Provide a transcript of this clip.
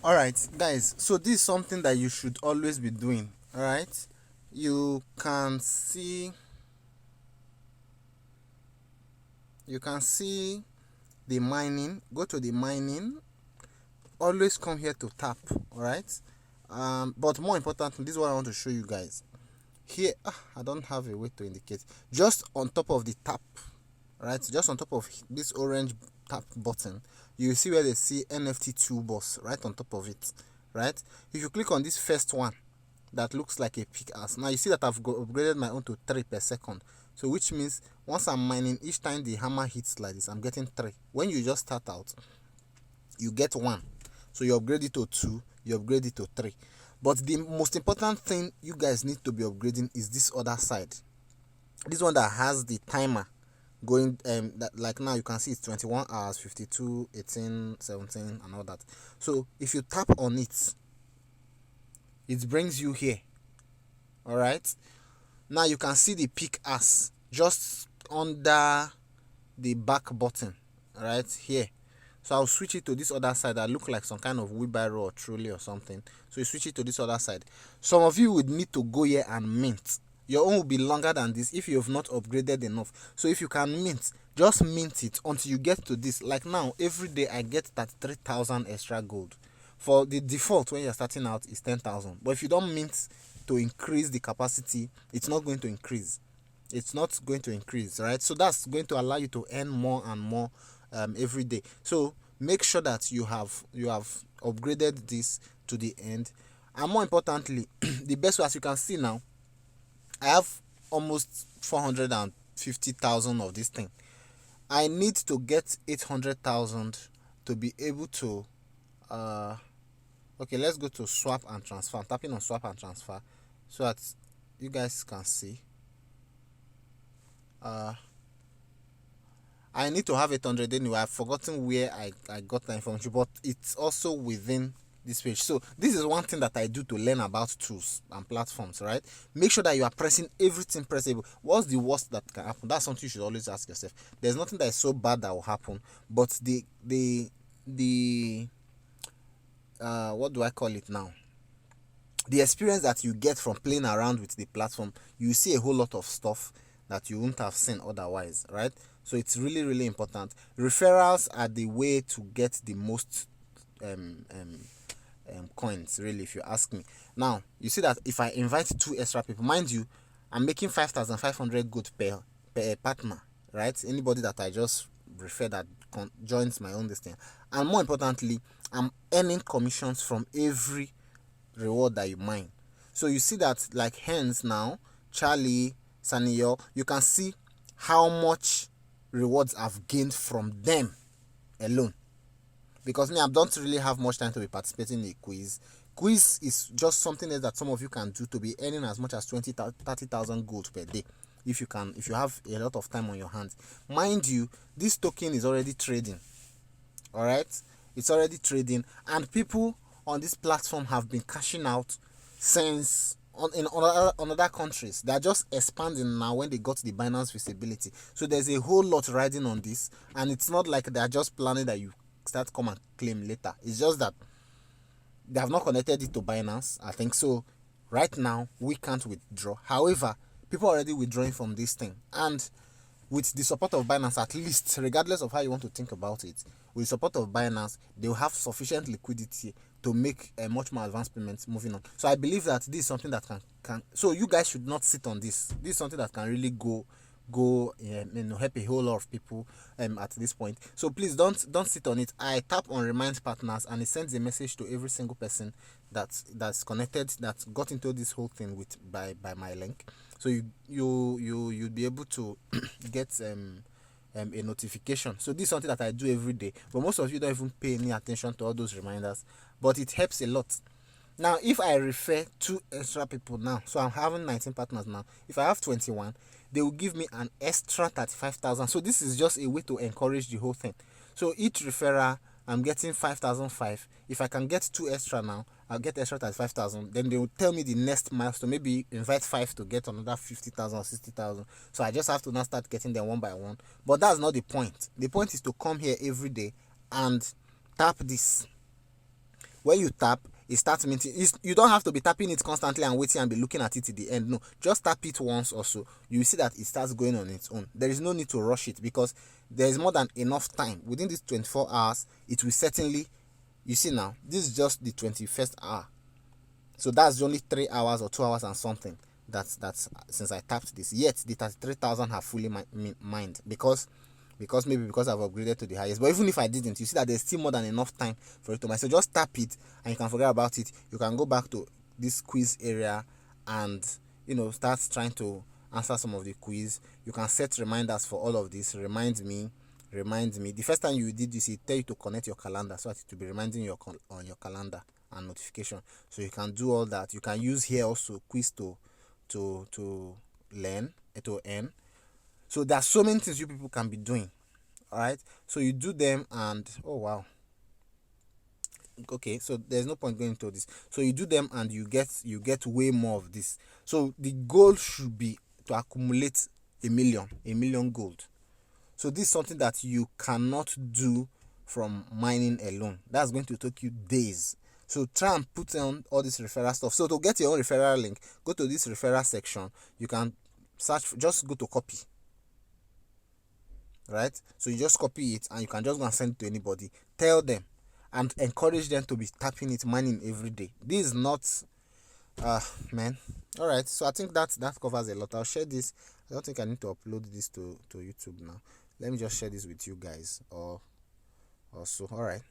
All right, guys, so this is something that you should always be doing. All right, you can see you can see the mining. Go to the mining. Always come here to tap. All right, but more importantly, this is what I want to show you guys here. I don't have a way to indicate. Just on top of the tap, right, just on top of this orange tap button, you see where they see NFT toolbox right on top of it. Right, if you click on this first one that looks like a pickaxe, now you see that I've upgraded my own to 3 per second. So which means once I'm mining, each time the hammer hits like this, I'm getting 3. When you just start out, you get 1. So you upgrade it to 2, you upgrade it to 3. But the most important thing you guys need to be upgrading is this other side. This one that has the timer going, that, like now you can see it's 21 hours, 52, 18, 17 and all that. So if you tap on it, it brings you here. All right, now you can see the pickaxe just under the back button right here. So I'll switch it to this other side that look like some kind of wheelbarrow or trolley or something. So you switch it to this other side. Some of you would need to go here and mint. Your own will be longer than this if you have not upgraded enough. So if you can mint, just mint it until you get to this. Like now, every day I get 33,000 extra gold. For the default when you're starting out is 10,000. But if you don't mint to increase the capacity, it's not going to increase. It's not going to increase, right? So that's going to allow you to earn more and more every day. So make sure that you have upgraded this to the end. And more importantly, the best way, as you can see now, I have almost 450,000 of this thing. I need to get 800,000 to be able to okay, let's go to swap and transfer. I'm tapping on swap and transfer so that you guys can see. I need to have 800 anyway. I've forgotten where I got that information, but it's also within this page. So this is one thing that I do to learn about tools and platforms, right? Make sure that you are pressing everything pressable. What's the worst that can happen? That's something you should always ask yourself. There's nothing that is so bad that will happen, but the what do I call it now? The experience that you get from playing around with the platform, you see a whole lot of stuff that you wouldn't have seen otherwise, right? So it's really, really important. Referrals are the way to get the most coins, really, if you ask me. Now you see that if I invite 2 extra people, mind you, I'm making 5,500 gold per partner, right? Anybody that I just refer that joins my own listing, and more importantly, I'm earning commissions from every reward that you mine. So you see that, like, hens now, Charlie, Saniel, you can see how much rewards I've gained from them alone. Because me, I don't really have much time to be participating in a quiz. Quiz is just something else that some of you can do to be earning as much as 30,000 gold per day. If you have a lot of time on your hands. Mind you, this token is already trading. All right, it's already trading, and people on this platform have been cashing out since in other countries. They are just expanding now when they got the Binance visibility. So there's a whole lot riding on this, and it's not like they are just planning that you start come and claim later. It's just that they have not connected it to Binance, I think. So right now we can't withdraw. However, people are already withdrawing from this thing, and with the support of Binance, at least, regardless of how you want to think about it, with the support of Binance, they will have sufficient liquidity to make a much more advanced payments moving on. So I believe that this is something that can so you guys should not sit on this. This is something that can really go help a whole lot of people at this point. So please don't sit on it. I tap on remind partners, and it sends a message to every single person that's connected, that got into this whole thing with by my link. So you'd be able to get a notification. So this is something that I do every day, but most of you don't even pay any attention to all those reminders, but it helps a lot. Now if I refer 2 extra people now, so I'm having 19 partners now. If I have 21, they will give me an extra 35,000. So this is just a way to encourage the whole thing. So each referral, I'm getting 5,005. If I can get 2 extra now, I'll get extra 35,000. Then they will tell me the next milestone. Maybe invite 5 to get another 50,000 or 60,000. So I just have to now start getting them one by one. But that's not the point. The point is to come here every day and tap this. when you tap, it starts minting. You don't have to be tapping it constantly and waiting and be looking at it to the end. No, just tap it once or so. You will see that it starts going on its own. There is no need to rush it, because there is more than enough time within these 24 hours. It will certainly, you see now, this is just the 21st hour, so that's only 3 hours or 2 hours and something that's since I tapped this. Yet the 33,000 have fully mined, because maybe because I've upgraded to the highest. But even if I didn't, you see that there's still more than enough time for it to mine. So just tap it and you can forget about it. You can go back to this quiz area and start trying to answer some of the quiz. You can set reminders for all of this. Remind me. The first time you did this, it tell you to connect your calendar, so that it will be reminding you on your calendar and notification. So you can do all that. You can use here also quiz to learn, to earn. So there are so many things you people can be doing. All right, so you do them, and oh wow, okay, so there's no point going into this. So you do them and you get way more of this. So the goal should be to accumulate a million gold. So this is something that you cannot do from mining alone. That's going to take you days. So try and put on all this referral stuff. So to get your own referral link, go to this referral section. You can search, just go to copy. Right? So you just copy it and you can just go and send it to anybody. Tell them and encourage them to be tapping it, mining every day. This is not man. Alright, so I think that covers a lot. I'll share this. I don't think I need to upload this to YouTube now. Let me just share this with you guys or so. Alright.